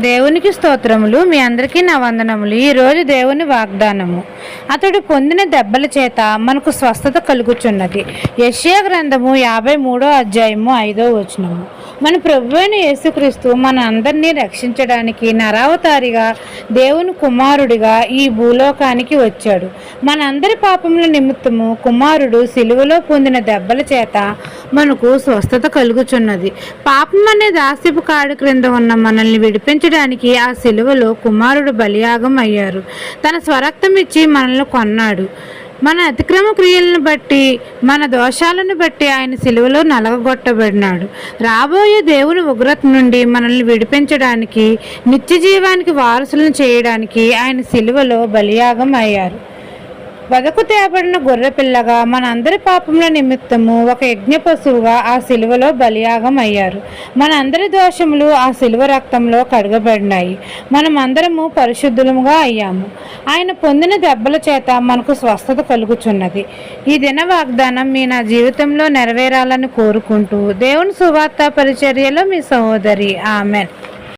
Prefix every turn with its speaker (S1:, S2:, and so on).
S1: దేవునికి స్తోత్రములు. మీ అందరికీ నా వందనములు. ఈరోజు దేవుని వాగ్దానము. అతడు పొందిన దెబ్బల చేత మనకు స్వస్థత కలుగుచున్నది. యెషయా గ్రంథము 53వ అధ్యాయము 5వ వచనము. మన ప్రభువైన యేసుక్రీస్తు మన అందరినీ రక్షించడానికి నరావతారిగా దేవుని కుమారుడిగా ఈ భూలోకానికి వచ్చాడు. మనందరి పాపముల నిమిత్తము కుమారుడు సిలువలో పొందిన దెబ్బల చేత మనకు స్వస్థత కలుగుచున్నది. పాపం అనే దాస్యపు కాడి క్రింద ఉన్న మనల్ని విడిపించడానికి ఆ సిలువలో కుమారుడు బలియాగం అయ్యారు. తన స్వరక్తం ఇచ్చి మనల్ని కొన్నాడు. మన అతిక్రమ క్రియలను బట్టి, మన దోషాలను బట్టి ఆయన సిలువలో నలగగొట్టబడినాడు. రాబోయే దేవుని ఉగ్రత నుండి మనల్ని విడిపించడానికి, నిత్య జీవానికి వారసులను చేయడానికి ఆయన సిలువలో బలియాగం అయ్యారు. వదకు తేబడిన గొర్రెపిల్లగా మనందరి పాపముల నిమిత్తము ఒక యజ్ఞ పశువుగా ఆ సిలువలో బలియాగం అయ్యారు. మనందరి దోషములు ఆ సిలువ రక్తంలో కడగబడినాయి. మనమందరము పరిశుద్ధులముగా అయ్యాము. ఆయన పొందిన దెబ్బల చేత మనకు స్వస్థత కలుగుచున్నది. ఈ దిన వాగ్దానం నా జీవితంలో నెరవేరాలని కోరుకుంటూ దేవుని సువార్త పరిచర్యలో మీ సహోదరి. ఆమెన్.